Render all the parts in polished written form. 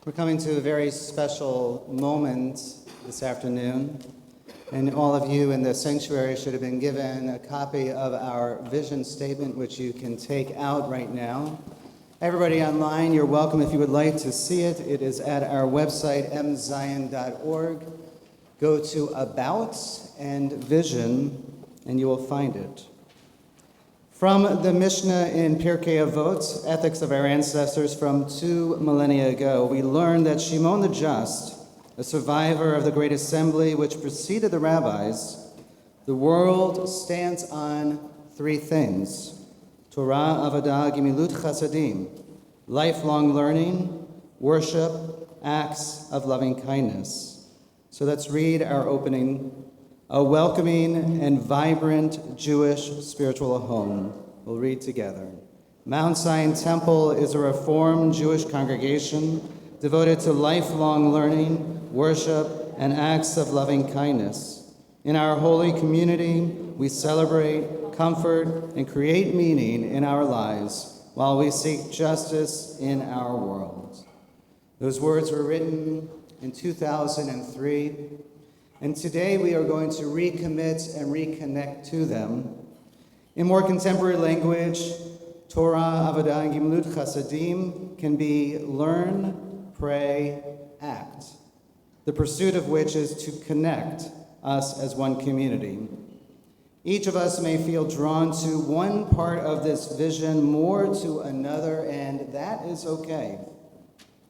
We're coming to a very special moment this afternoon, and all of you in the sanctuary should have been given a copy of our vision statement, which you can take out right now. Everybody online, you're welcome if you would like to see it. It is at our website, mzion.org. Go to About and Vision, and you will find it. From the Mishnah in Pirkei Avot, Ethics of Our Ancestors from 2 millennia ago, we learn that Shimon the Just, a survivor of the great assembly which preceded the rabbis, the world stands on 3 things: Torah, Avodah, Gemilut Chasadim, lifelong learning, worship, acts of loving kindness. So let's read our opening. A welcoming and vibrant Jewish spiritual home. We'll read together. Mount Zion Temple is a Reformed Jewish congregation devoted to lifelong learning, worship, and acts of loving kindness. In our holy community, we celebrate, comfort, and create meaning in our lives while we seek justice in our world. Those words were written in 2003. And today we are going to recommit and reconnect to them. In more contemporary language, Torah, Avodah, and Gemilut Chasadim can be learn, pray, act, the pursuit of which is to connect us as one community. Each of us may feel drawn to one part of this vision, more to another, and that is okay.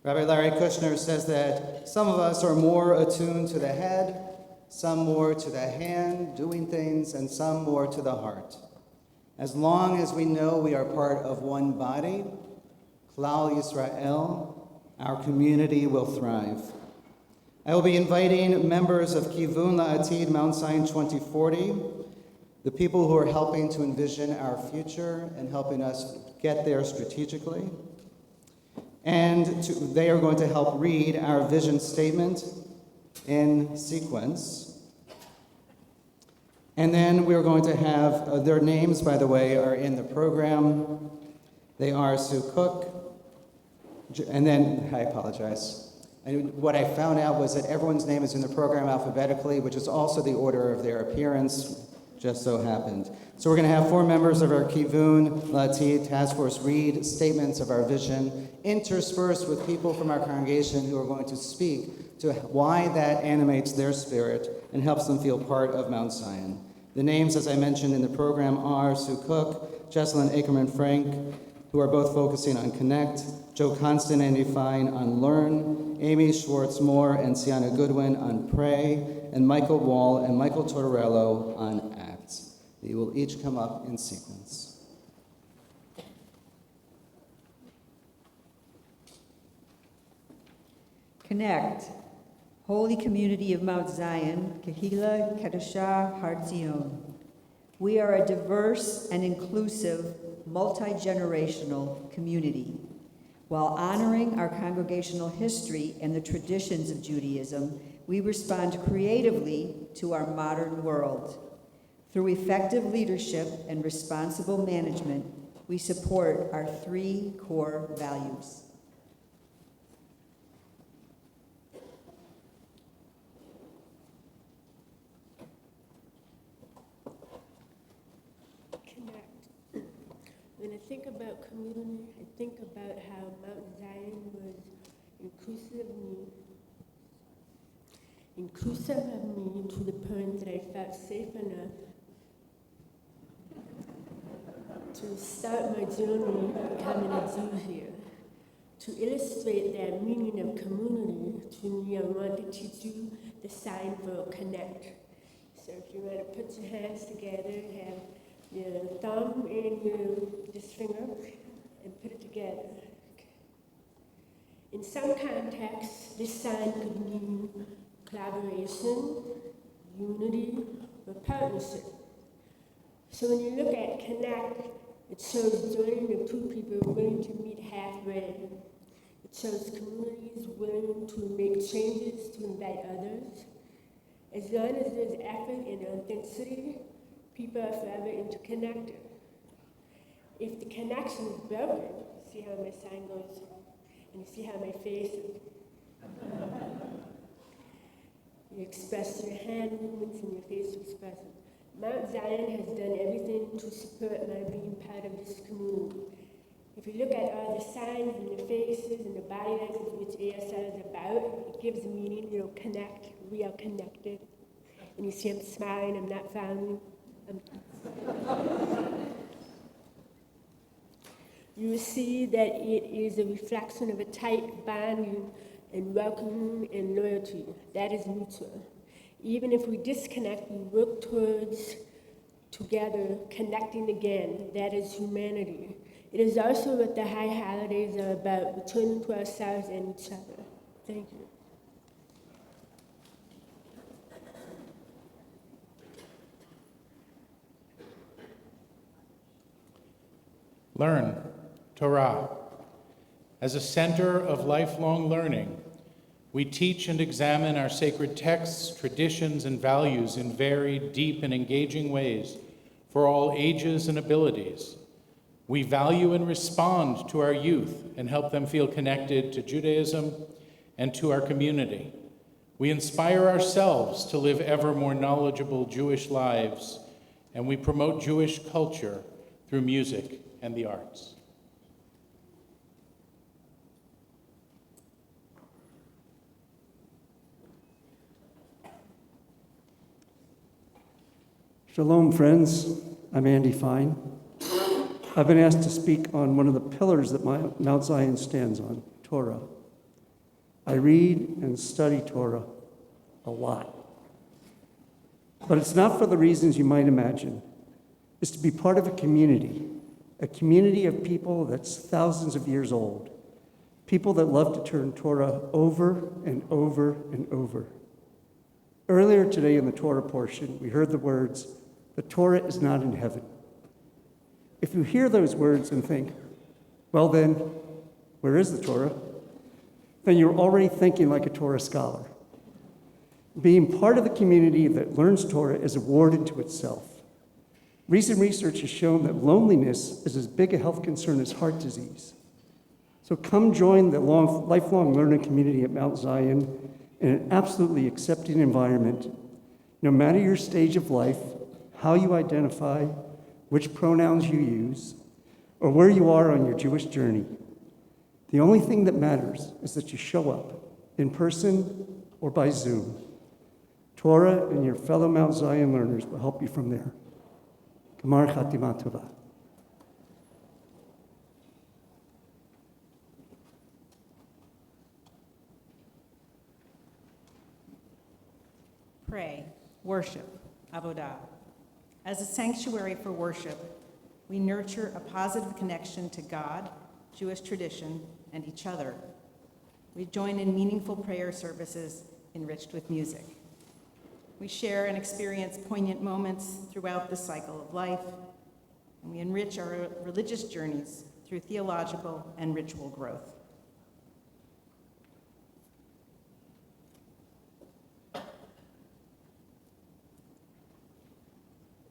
Rabbi Larry Kushner says that some of us are more attuned to the head, some more to the hand, doing things, and some more to the heart. As long as we know we are part of one body, Klal Yisrael, our community will thrive. I will be inviting members of Kivun La'atid Mount Zion 2040, the people who are helping to envision our future and helping us get there strategically. And they are going to help read our vision statement in sequence. And then we're going to have, their names, by the way, are in the program. They are Sue Cook, and then, I apologize. And what I found out was that everyone's name is in the program alphabetically, which is also the order of their appearance, just so happened. So we're going to have 4 members of our Kivun La'atid Task Force read statements of our vision, interspersed with people from our congregation who are going to speak to why that animates their spirit and helps them feel part of Mount Zion. The names, as I mentioned in the program, are Sue Cook, Jesselyn Ackerman-Frank, who are both focusing on Connect, Joe Constant and Fine on Learn, Amy Schwartz-Moore and Sienna Goodwin on Pray, and Michael Wall and Michael Tortorello on Act. They will each come up in sequence. Connect. Holy Community of Mount Zion, Kehila Kedusha Har Zion. We are a diverse and inclusive, multi-generational community. While honoring our congregational history and the traditions of Judaism, we respond creatively to our modern world. Through effective leadership and responsible management, we support our 3 core values. When I think about community, I think about how Mount Zion was inclusive of me to the point that I felt safe enough to start my journey becoming a Jew here. To illustrate that meaning of community, to me, I want to teach you the sign for connect. So if you want to put your hands together, have your thumb and this finger, and put it together. In some contexts, this sign could mean collaboration, unity, or partnership. So when you look at connect, it shows joining of 2 people willing to meet halfway. It shows communities willing to make changes to invite others. As long as there's effort and authenticity, people are forever interconnected. If the connection is broken, see how my sign goes, and you see how my face You express your hand movements and your facial expression. Mount Zion has done everything to support my being part of this community. If you look at all the signs and the faces and the body language which ASL is about, it gives meaning, connect, we are connected. And you see I'm smiling, I'm not frowning. You will see that it is a reflection of a tight bonding and welcoming and loyalty. That is mutual. Even if we disconnect, we work towards together connecting again. That is humanity. It is also what the high holidays are about, returning to ourselves and each other. Thank you. Learn, Torah. As a center of lifelong learning, we teach and examine our sacred texts, traditions, and values in varied, deep, and engaging ways for all ages and abilities. We value and respond to our youth and help them feel connected to Judaism and to our community. We inspire ourselves to live ever more knowledgeable Jewish lives, and we promote Jewish culture through music and the arts. Shalom, friends. I'm Andy Fine. I've been asked to speak on one of the pillars that Mount Zion stands on, Torah. I read and study Torah a lot. But it's not for the reasons you might imagine. It's to be part of a community of people that's thousands of years old, people that love to turn Torah over and over and over. Earlier today in the Torah portion, we heard the words, "The Torah is not in heaven." If you hear those words and think, well then, where is the Torah? Then you're already thinking like a Torah scholar. Being part of the community that learns Torah is a ward into itself. Recent research has shown that loneliness is as big a health concern as heart disease. So come join the lifelong learning community at Mount Zion in an absolutely accepting environment, no matter your stage of life, how you identify, which pronouns you use, or where you are on your Jewish journey. The only thing that matters is that you show up in person or by Zoom. Torah and your fellow Mount Zion learners will help you from there. Gemar Chatima Tova. Pray, worship, avodah. As a sanctuary for worship, we nurture a positive connection to God, Jewish tradition, and each other. We join in meaningful prayer services enriched with music. We share and experience poignant moments throughout the cycle of life, and we enrich our religious journeys through theological and ritual growth.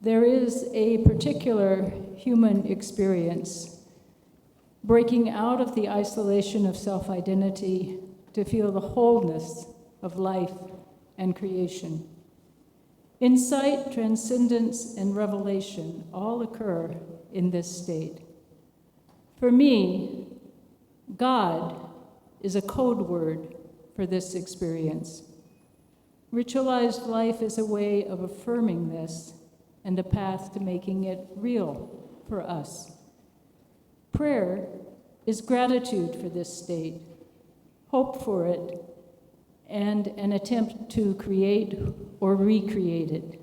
There is a particular human experience, breaking out of the isolation of self-identity to feel the wholeness of life and creation. Insight, transcendence, and revelation all occur in this state. For me, God is a code word for this experience. Ritualized life is a way of affirming this and a path to making it real for us. Prayer is gratitude for this state, hope for it, and an attempt to create or recreate it.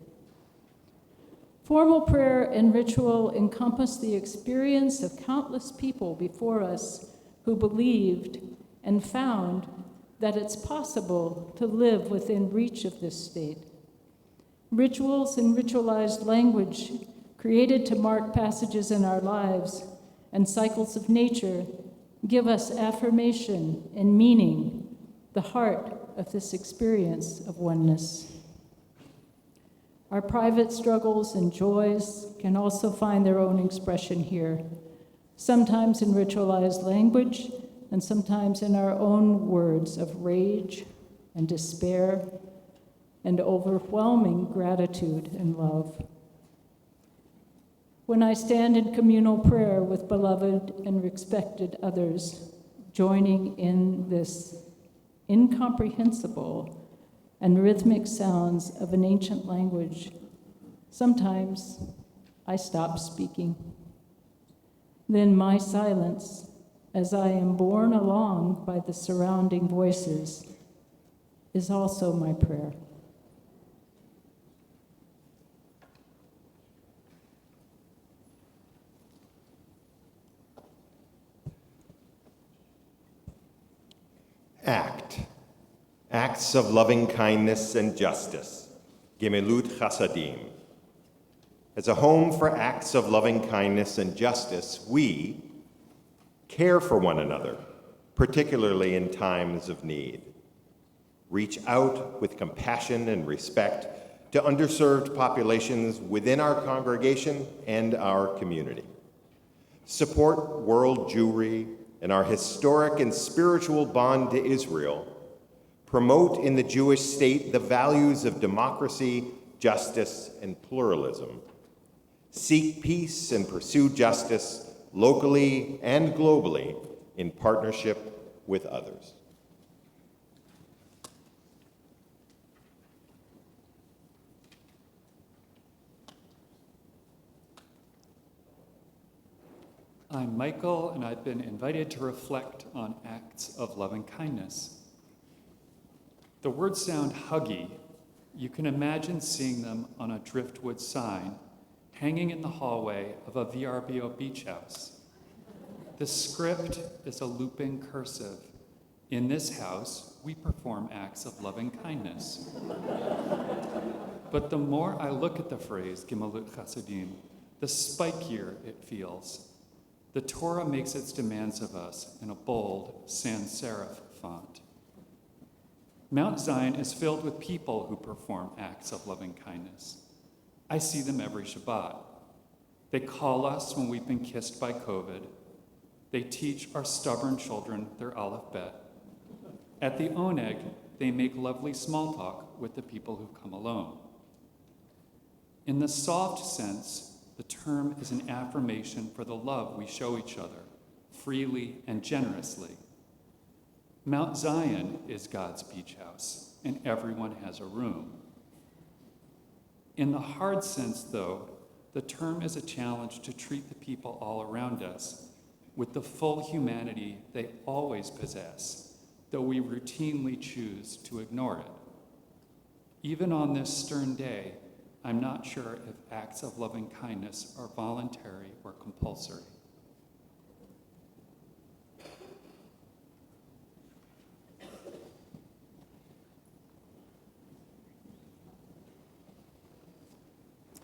Formal prayer and ritual encompass the experience of countless people before us who believed and found that it's possible to live within reach of this state. Rituals and ritualized language created to mark passages in our lives and cycles of nature give us affirmation and meaning, the heart of this experience of oneness. Our private struggles and joys can also find their own expression here, sometimes in ritualized language, and sometimes in our own words of rage and despair and overwhelming gratitude and love. When I stand in communal prayer with beloved and respected others, joining in this incomprehensible and rhythmic sounds of an ancient language, sometimes I stop speaking. Then my silence, as I am borne along by the surrounding voices, is also my prayer. Acts of loving kindness and justice, Gemilut Chasadim. As a home for acts of loving kindness and justice, we care for one another, particularly in times of need. Reach out with compassion and respect to underserved populations within our congregation and our community. Support World Jewry and our historic and spiritual bond to Israel. Promote in the Jewish state the values of democracy, justice, and pluralism. Seek peace and pursue justice locally and globally in partnership with others. I'm Michael, and I've been invited to reflect on acts of loving kindness. The words sound huggy. You can imagine seeing them on a driftwood sign hanging in the hallway of a VRBO beach house. The script is a looping cursive. In this house, we perform acts of loving kindness. But the more I look at the phrase, Gemilut Chasadim, the spikier it feels. The Torah makes its demands of us in a bold sans serif font. Mount Zion is filled with people who perform acts of loving kindness. I see them every Shabbat. They call us when we've been kissed by COVID. They teach our stubborn children their Aleph Bet. At the Oneg, they make lovely small talk with the people who come alone. In the soft sense, the term is an affirmation for the love we show each other, freely and generously. Mount Zion is God's beach house, and everyone has a room. In the hard sense, though, the term is a challenge to treat the people all around us with the full humanity they always possess, though we routinely choose to ignore it. Even on this stern day, I'm not sure if acts of loving kindness are voluntary or compulsory.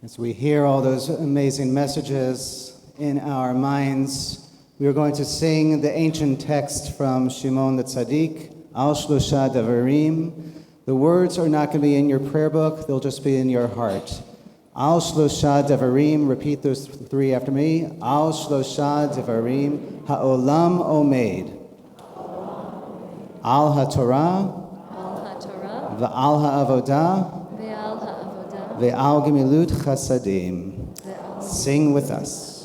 As we hear all those amazing messages in our minds, we are going to sing the ancient text from Shimon the Tzaddik, Al Shlosha Devarim. The words are not going to be in your prayer book, they'll just be in your heart. Al Shlosha Devarim, repeat those three after me. Al Shlosha Devarim, Ha'olam Omed. Al HaTorah, V'al HaAvodah, Ve'al Gemilut Chasadim. Sing with us.